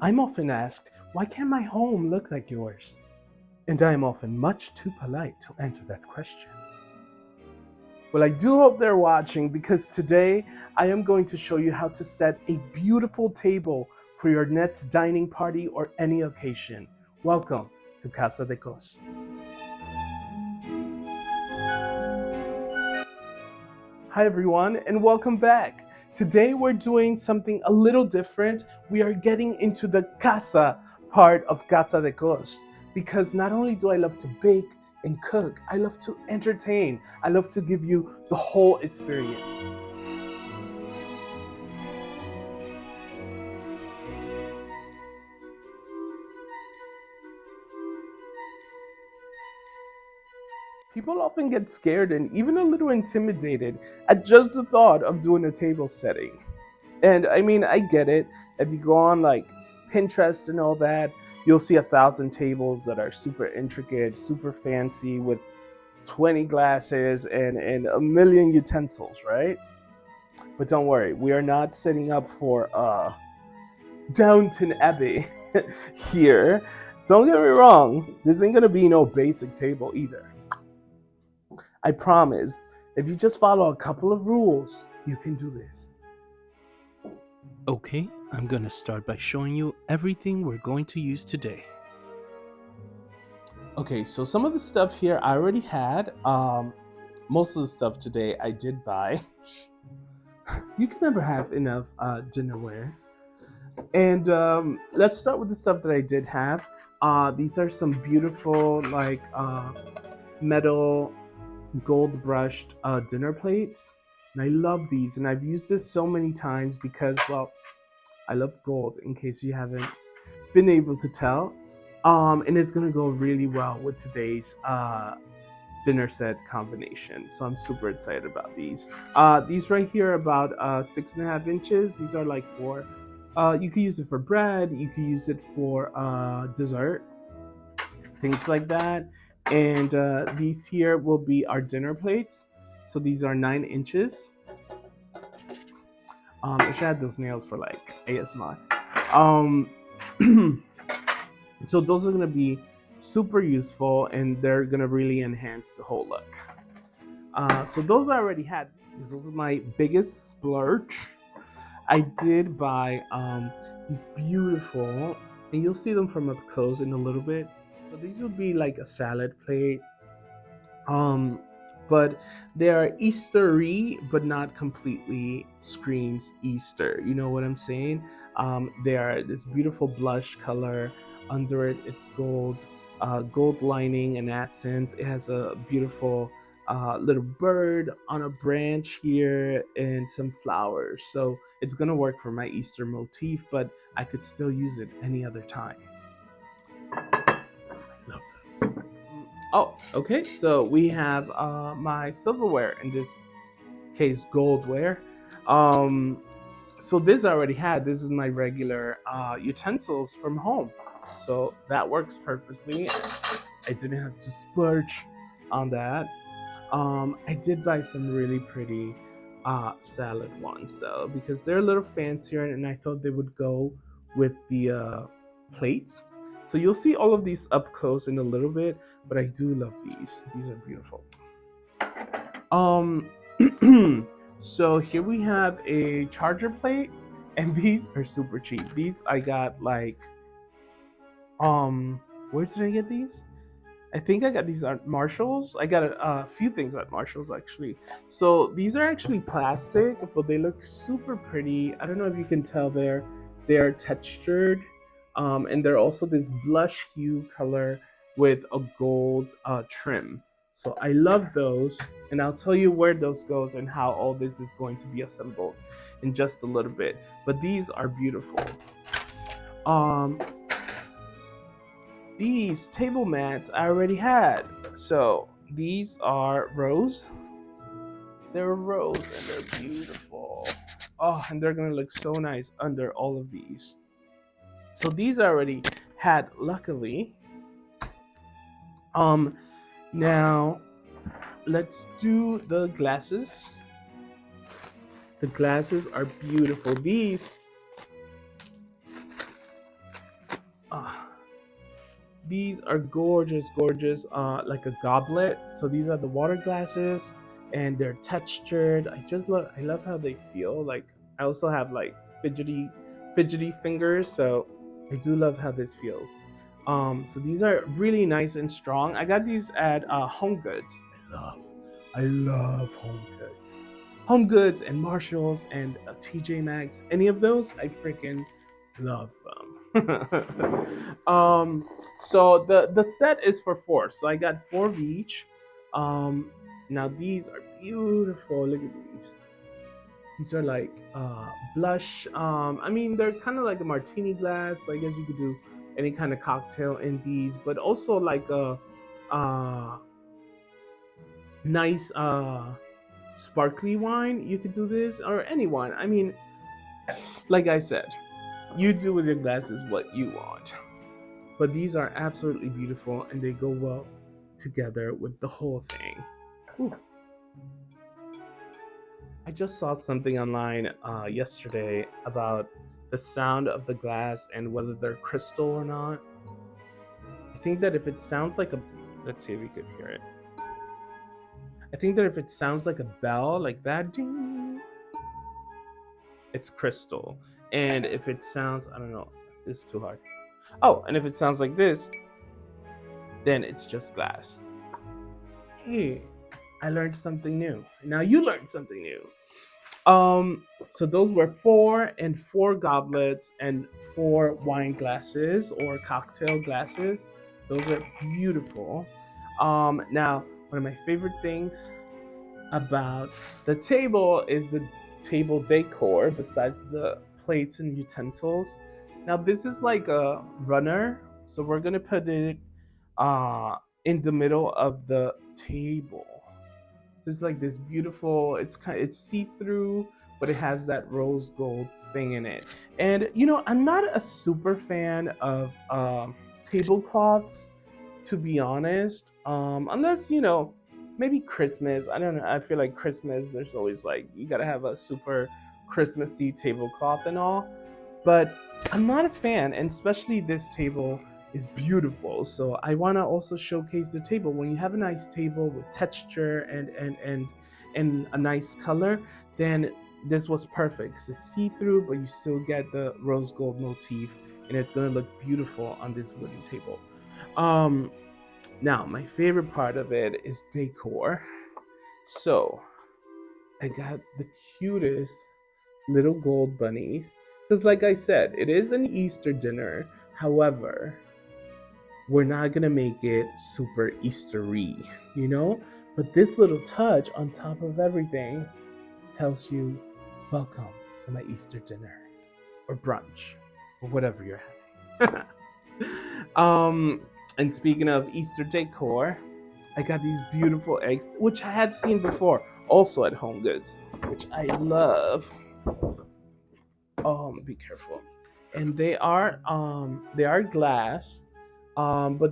I'm often asked, why can't my home look like yours? And I am often much too polite to answer that question. Well, I do hope they're watching because today I am going to show you how to set a beautiful table for your next dining party or any occasion. Welcome to Casa de Cos. Hi everyone and welcome back. Today we're doing something a little different. We are getting into the casa part of Casa de Cos because not only do I love to bake and cook, I love to entertain. I love to give you the whole experience. People often get scared and even a little intimidated at just the thought of doing a table setting. And I mean, I get it. If you go on like Pinterest and all that, you'll see 1,000 tables that are super intricate, super fancy with 20 glasses and a million utensils, right? But don't worry, we are not setting up for Downton Abbey here. Don't get me wrong, this ain't gonna be no basic table either. I promise, if you just follow a couple of rules, you can do this. Okay, I'm gonna start by showing you everything we're going to use today. Okay, so some of the stuff here I already had. Most of the stuff today I did buy. You can never have enough dinnerware. And let's start with the stuff that I did have. These are some beautiful, like metal gold brushed dinner plates. And I love these, and I've used this so many times because, well, I love gold, in case you haven't been able to tell. And it's gonna go really well with today's dinner set combination. So I'm super excited about these. These right here are about 6.5 inches. These are like for you could use it for bread, you could use it for dessert, things like that. And these here will be our dinner plates. So these are 9 inches. I should add those nails for like ASMR. Um, so those are gonna be super useful and they're gonna really enhance the whole look. So those I already had. This was my biggest splurge. I did buy these beautiful, and you'll see them from up close in a little bit. So these would be like a salad plate. Um, but they are Eastery, but not completely screams Easter. You know what I'm saying? They are this beautiful blush color. Under it, it's gold, gold lining and accents. It has a beautiful little bird on a branch here and some flowers. So it's gonna work for my Easter motif, but I could still use it any other time. Love those. Oh, okay. So we have my silverware, in this case, goldware. Um, so this I already had. This is my regular utensils from home. So that works perfectly. I didn't have to splurge on that. I did buy some really pretty salad ones though, because they're a little fancier, and I thought they would go with the plates. So you'll see all of these up close in a little bit, but I do love these. These are beautiful. Um, so here we have a charger plate, and these are super cheap. These I got like, where did I get these? I think I got these at Marshalls. I got a few things at Marshalls actually. So these are actually plastic, but they look super pretty. I don't know if you can tell there. They are textured, and they're also this blush hue color with a gold trim. So I love those, and I'll tell you where those goes and how all this is going to be assembled in just a little bit. But these are beautiful. Um, these table mats I already had. So these are rose. They're rose and they're beautiful. Oh, and they're gonna look so nice under all of these. So these I already had, luckily. Um, now let's do the glasses. The glasses are beautiful. These Ah, these are gorgeous, gorgeous. Like a goblet. So these are the water glasses, and they're textured. I love how they feel. Like I also have like fidgety fingers, so I do love how this feels. So these are really nice and strong. I got these at Home Goods. I love Home Goods. Home Goods and Marshalls and TJ Maxx. Any of those, I freaking love them. So the set is for four. So I got four of each. Now these are beautiful. Look at these. These are like blush. I mean, they're kind of like a martini glass. So I guess you could do any kind of cocktail in these, but also like a nice sparkly wine. You could do this or any wine. I mean, like I said, you do with your glasses what you want. But these are absolutely beautiful and they go well together with the whole thing. Ooh. I just saw something online yesterday about the sound of the glass and whether they're crystal or not. I think that if it sounds like a, let's see if we could hear it. I think that if it sounds like a bell, like that, ding, it's crystal. And if it sounds, I don't know, this is too hard. Oh, and if it sounds like this, then it's just glass. Hey, I learned something new. Now you learned something new. So those were four goblets and four wine glasses or cocktail glasses. Those are beautiful. Now one of my favorite things about the table is the table decor besides the plates and utensils. Now this is like a runner, so we're gonna put it uh in the middle of the table. It's like this beautiful. It's see through, but it has that rose gold thing in it. And I'm not a super fan of tablecloths, to be honest. Unless maybe Christmas. I don't know. I feel like Christmas. There's always like you gotta have a super Christmassy tablecloth and all. But I'm not a fan, and especially this table is beautiful. So I want to also showcase the table. When you have a nice table with texture and a nice color, then this was perfect. It's see through, but you still get the rose gold motif, and it's gonna look beautiful on this wooden table. Um, Now my favorite part of it is decor. So I got the cutest little gold bunnies. Because, like I said, it is an Easter dinner. However, we're not gonna make it super Eastery, you know? But this little touch on top of everything tells you, welcome to my Easter dinner or brunch or whatever you're having. um, and speaking of Easter decor, I got these beautiful eggs, which I had seen before, also at Home Goods, which I love. Be careful. And they are glass, but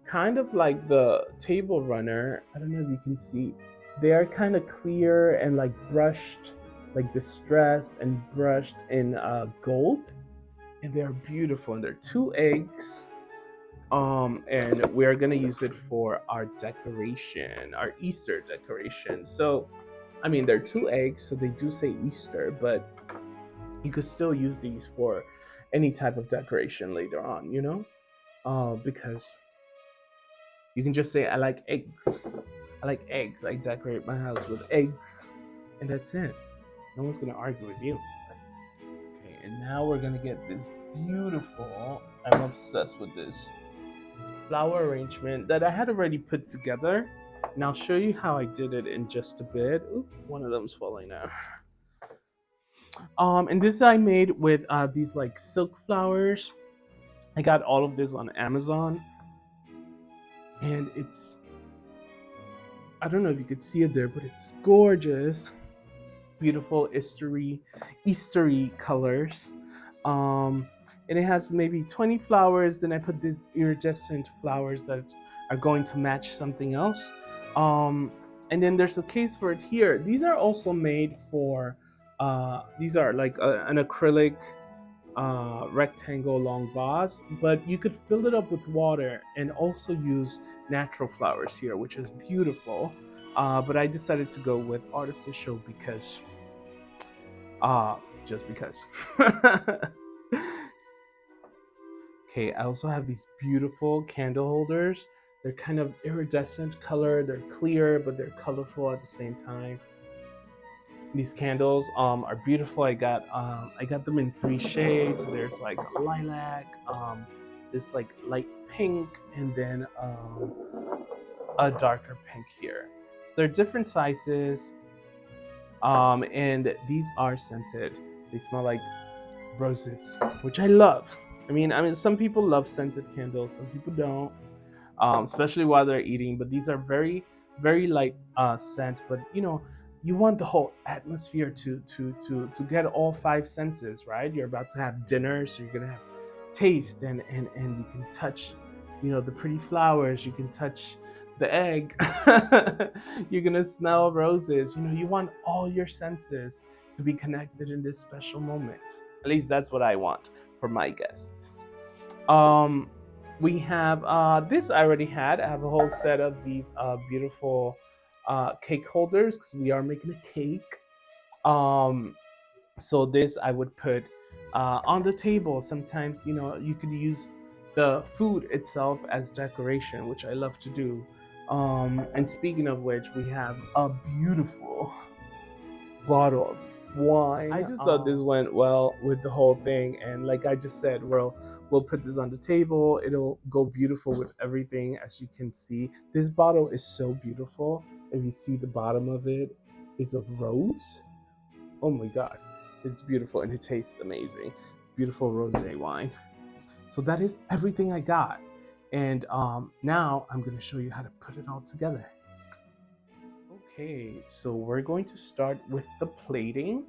kind of like the table runner. I don't know if you can see. They are kind of clear and like brushed, like distressed and brushed in gold, and they're beautiful. And they're two eggs. And we're gonna use it for our decoration, our Easter decoration. So, I mean, they're two eggs, so they do say Easter, but you could still use these for any type of decoration later on, because you can just say, I like eggs. I like eggs. I decorate my house with eggs. And that's it. No one's going to argue with you. Okay, and now we're going to get this beautiful, I'm obsessed with this flower arrangement that I had already put together. And I'll show you how I did it in just a bit. Oop, one of them's falling now. And this I made with these like silk flowers. I got all of this on Amazon, and I don't know if you could see it there, but it's gorgeous, beautiful Eastery colors. Um, and it has maybe 20 flowers. Then I put these iridescent flowers that are going to match something else. And then there's a case for it here. These are also made for. These are like an acrylic rectangle long vase, but you could fill it up with water and also use natural flowers here, which is beautiful. But I decided to go with artificial because, uh, just because. Okay, I also have these beautiful candle holders. They're kind of iridescent color. They're clear, but they're colorful at the same time. These candles are beautiful. I got them in three shades. There's like lilac, this like light pink, and then a darker pink here. They're different sizes, and these are scented. They smell like roses, which I love. I mean, some people love scented candles, some people don't, especially while they're eating. But these are very, very light scent. But you want the whole atmosphere to get all five senses, right? You're about to have dinner, so you're gonna have taste, and you can touch, the pretty flowers. You can touch the egg. You're gonna smell roses. You want all your senses to be connected in this special moment. At least that's what I want for my guests. Um, we have this I already had. I have a whole set of these beautiful cake holders because we are making a cake. Um, so this I would put on the table. Sometimes you could use the food itself as decoration, which I love to do. And speaking of which, we have a beautiful bottle of wine. I just thought this went well with the whole thing, and like I just said, we'll put this on the table. It'll go beautiful with everything. As you can see, this bottle is so beautiful. If you see the bottom of it, is a rose. Oh my god, it's beautiful and it tastes amazing. It's beautiful rosé wine. So that is everything I got, and now I'm gonna show you how to put it all together. Okay, so we're going to start with the plating,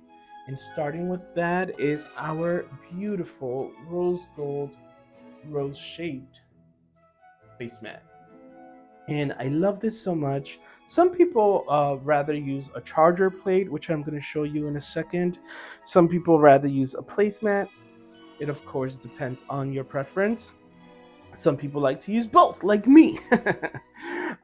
and starting with that is our beautiful rose gold, rose shaped placemat. And I love this so much. Some people rather use a charger plate, which I'm going to show you in a second. Some people rather use a placemat. It, of course, depends on your preference. Some people like to use both, like me.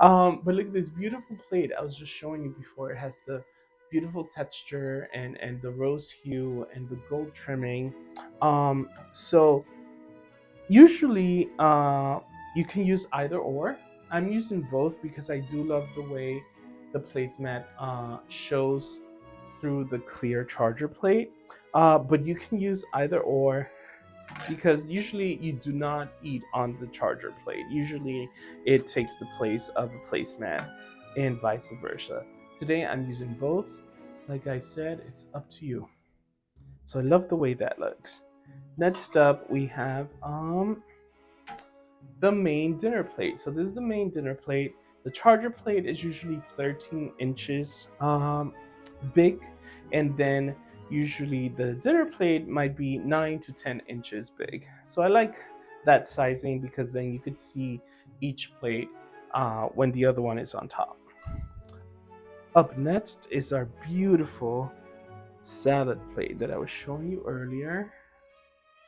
But look at this beautiful plate I was just showing you before. It has the beautiful texture and the rose hue and the gold trimming. So usually you can use either or. I'm using both because I do love the way the placemat shows through the clear charger plate. But you can use either or because usually you do not eat on the charger plate. Usually it takes the place of a placemat and vice versa. Today I'm using both. Like I said, it's up to you. So I love the way that looks. Next up we have the main dinner plate. So this is the main dinner plate. The charger plate is usually 13 inches big, and then usually the dinner plate might be 9 to 10 inches big. So I like that sizing because then you could see each plate when the other one is on top. Up next is our beautiful salad plate that I was showing you earlier.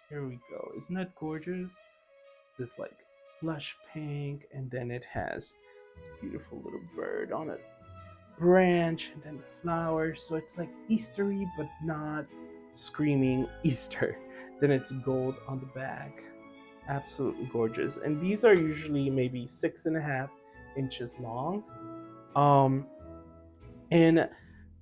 Here we go. Isn't that gorgeous? It's this like blush pink, and then it has this beautiful little bird on a branch, and then the flowers. So it's like Eastery, but not screaming Easter. Then it's gold on the back. Absolutely gorgeous. And these are usually maybe 6.5 inches long. Um, and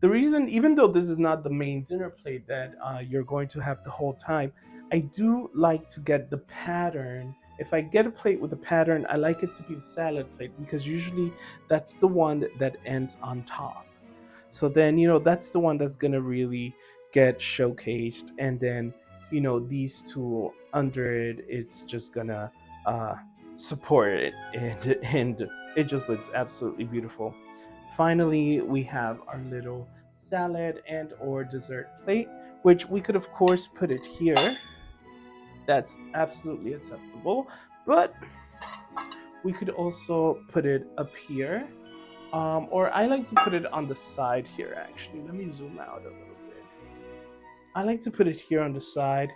the reason, even though this is not the main dinner plate that you're going to have the whole time, I do like to get the pattern. If I get a plate with a pattern, I like it to be the salad plate because usually that's the one that ends on top. So then, that's the one that's going to really get showcased. And then, these two under it, it's just going to uh, support it. And it just looks absolutely beautiful. Finally, we have our little salad and or dessert plate, which we could of course put it here. That's absolutely acceptable. But we could also put it up here. Or I like to put it on the side here actually. Let me zoom out a little bit. I like to put it here on the side.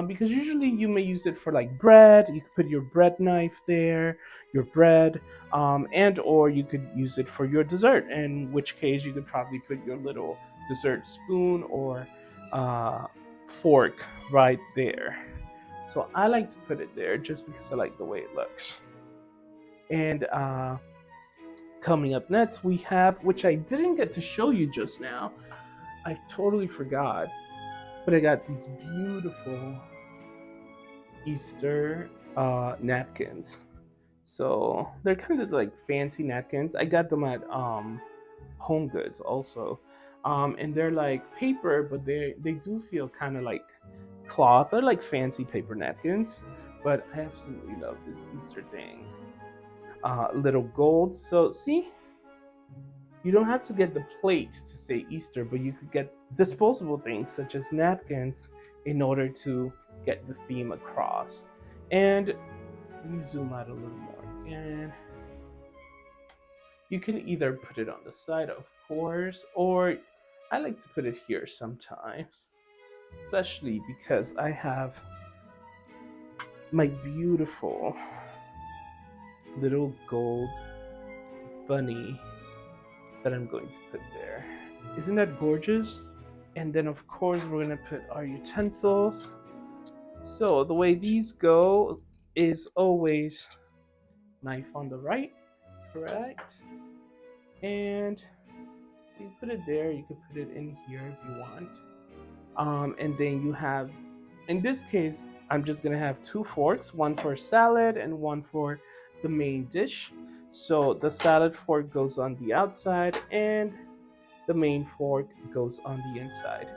because usually you may use it for like bread. You could put your bread knife there, your bread, and or you could use it for your dessert. In which case, you could probably put your little dessert spoon or uh, fork right there. So I like to put it there just because I like the way it looks. And coming up next, we have, which I didn't get to show you just now. I totally forgot, but I got these beautiful Easter napkins. So they're kind of like fancy napkins. I got them at Home Goods also, and they're like paper, but they do feel kind of like cloth. They're like fancy paper napkins, but I absolutely love this Easter thing. Little gold. So see, you don't have to get the plate to say Easter, but you could get disposable things such as napkins in order to get the theme across. And let me zoom out a little more. And you can either put it on the side, of course, or I like to put it here sometimes, especially because I have my beautiful little gold bunny that I'm going to put there. Isn't that gorgeous? And then, of course, we're going to put our utensils. So, the way these go is always knife on the right, correct? And you put it there, you can put it in here if you want. And then you have, in this case, I'm just gonna have two forks, one for salad and one for the main dish. So the salad fork goes on the outside and the main fork goes on the inside.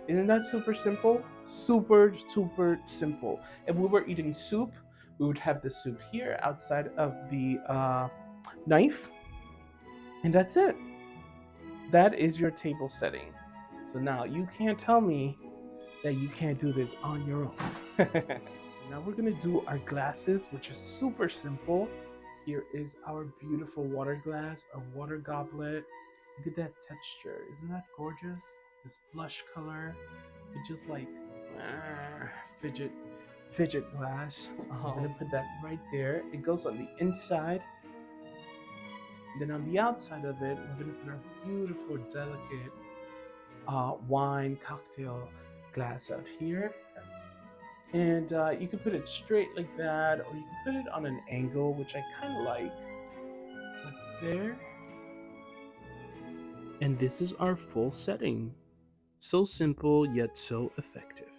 Isn't that super simple? Super, super simple. If we were eating soup, we would have the soup here outside of the knife, and that's it. That is your table setting. So now you can't tell me that you can't do this on your own. Now we're gonna do our glasses, which is super simple. Here is our beautiful water glass, our water goblet. Look at that texture. Isn't that gorgeous? This blush color. It's just like ah, fidget fidget glass. I'm gonna put that right there. It goes on the inside. Then on the outside of it, we're gonna put our beautiful, delicate wine cocktail glass out here. And you can put it straight like that, or you can put it on an angle, which I kind of like there. And this is our full setting. So simple yet so effective.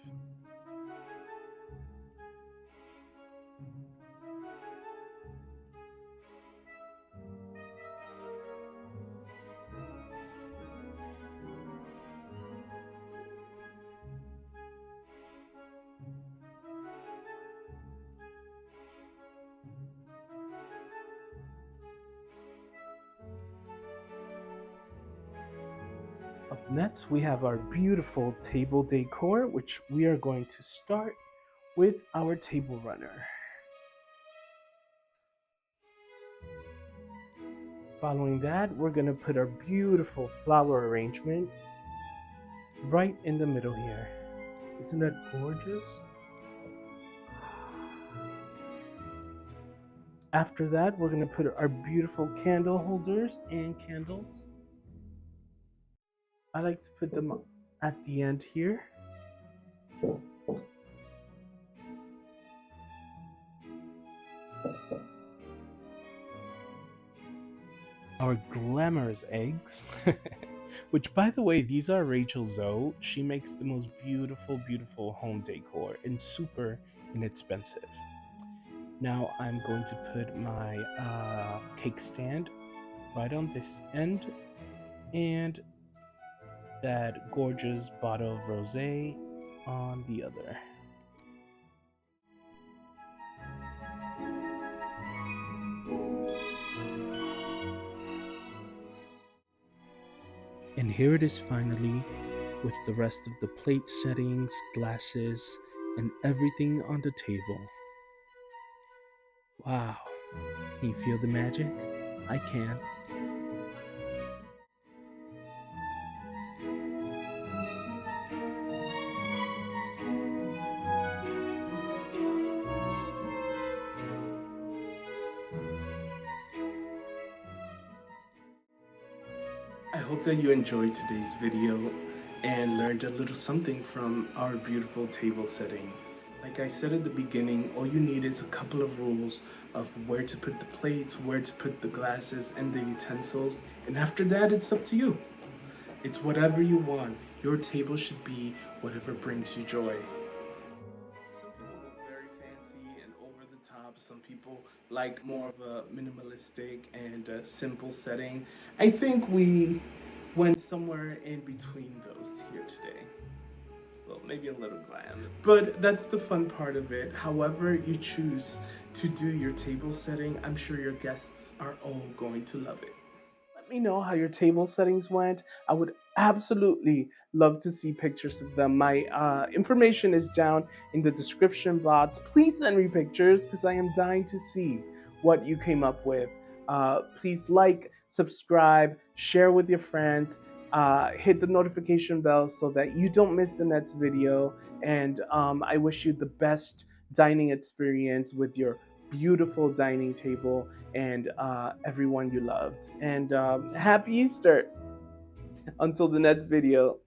Up next, we have our beautiful table decor, which we are going to start with our table runner. Following that, we're going to put our beautiful flower arrangement right in the middle here. Isn't that gorgeous? After that, we're going to put our beautiful candle holders and candles. I like to put them at the end here. Our glamorous eggs, which by the way, these are Rachel Zoe. She makes the most beautiful, beautiful home decor and super inexpensive. Now I'm going to put my cake stand right on this end and that gorgeous bottle of rosé on the other. And here it is finally, with the rest of the plate settings, glasses, and everything on the table. Wow, can you feel the magic? I can. hope that you enjoyed today's video and learned a little something from our beautiful table setting. Like I said at the beginning, all you need is a couple of rules of where to put the plates, where to put the glasses and the utensils, and after that it's up to you. It's whatever you want. Your table should be whatever brings you joy. Some people look very fancy and over the top. Some people like more of a minimalistic and simple setting. I think we went somewhere in between those here today. Well, maybe a little glam. But that's the fun part of it. However you choose to do your table setting, I'm sure your guests are all going to love it. Let me know how your table settings went. I would absolutely love to see pictures of them. My information is down in the description box. Please send me pictures because I am dying to see what you came up with. Please like, subscribe, share with your friends, hit the notification bell so that you don't miss the next video. And I wish you the best dining experience with your beautiful dining table and everyone you loved. And happy Easter until the next video.